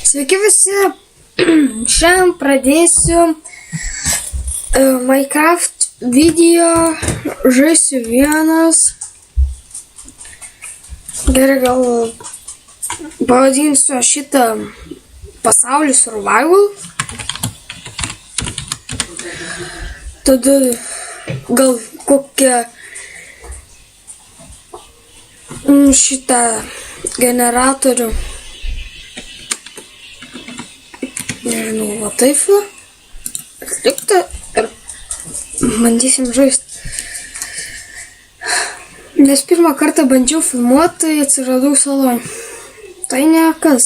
Sveiki visi, šiandien pradėsiu Minecraft video, žaisiu vienas. Gerai, gal pavadinsiu šitą pasaulį survival. Tada gal kokią šitą generatorių. Nežinau, va taip va. Atlikta ir bandysim žaisti. Nes pirmą kartą bandžiau filmuoti, tai atsiradau saloj. Tai ne kas.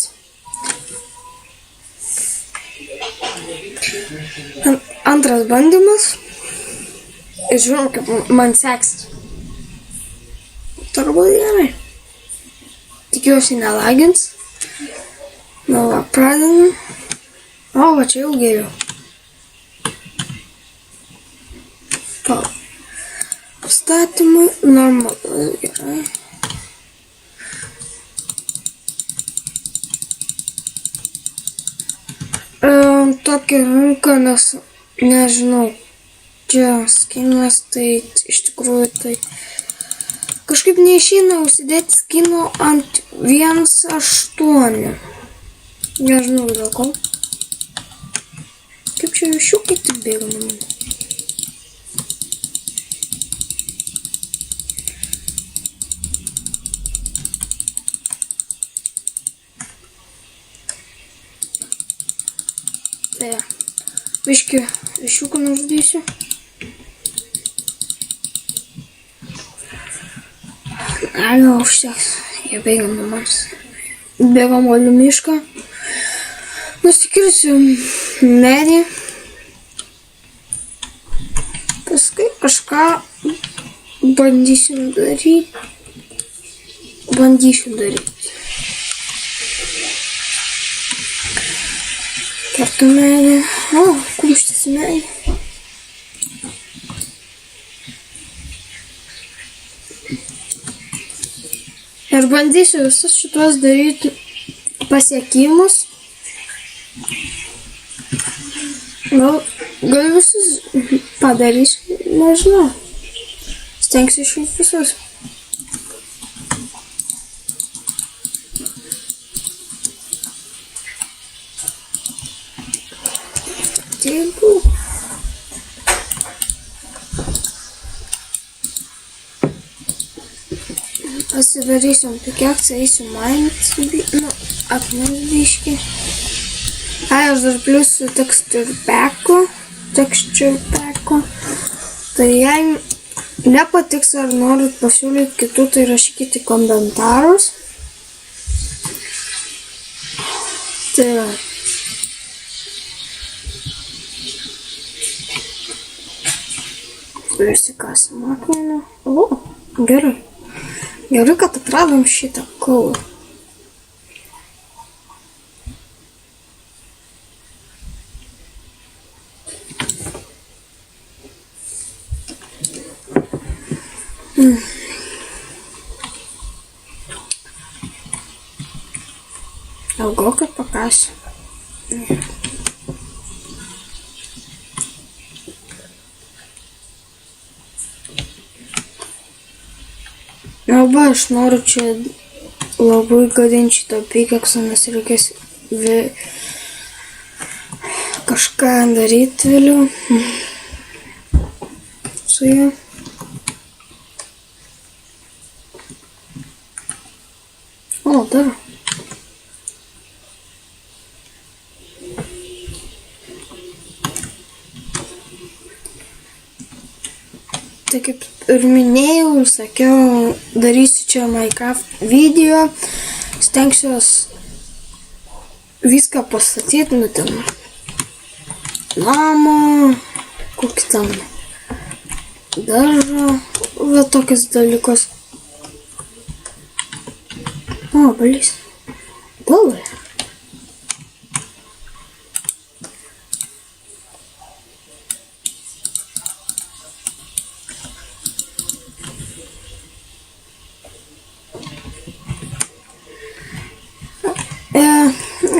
Antras bandymas. Ir žiūrėjau, kaip man seksis. Turbūt gerai. Tikiuosi nelagins. Na va, pradedam. O, va čia jau geriau. Statymai normalu, gerai. Tokia ranka, nes nežinau, čia skinas, tai iš tikrųjų tai kažkaip neišeina užsidėti skino ant 1.8. Nežinau dėl ko. Kaip čia višiukai tik bėga nuo manęs. Tai, biškį višiuką nužudysiu. Gal užteks, jie bėga nuo manęs. Bėgam uolių mišką. Nusikirsiu medį. Paskui kažką bandysiu daryti. Kertu medį. O, kumštis medį. Ir bandysiu visus šitos daryti pasiekimus. Gal visus padarysiu, nežinau. Stengsiu iš visus. Teigu. Pasidarysiu pikeksą, eisiu mainyti, akmens biškį. Ai, aš dar pliusiu texture packu. Tai jei nepatiks ar norit pasiūlyti kitų, tai rašykite komentarus. Tai va. Prisikasam akmenį. O, gerai. Gerai, kad atradom šitą kaulą. Ilgokai pakasiu. Arba aš noriu čia labai gadinti šitą pikeksą, nes reikės kažką daryti vėliau su juo. O, dar. Tai kaip ir minėjau, sakiau, darysiu čia Minecraft video, stengsiuos viską pastatyti, ten namą, kokį ten daržą, va tokius dalykus. O, balys. Dobra.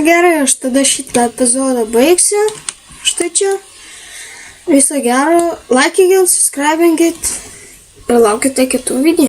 gerai, aš tada šitą epizodą baigsiu. Štai čia. Viso gero. Laikykit, subscribinkit ir laukite kitų video.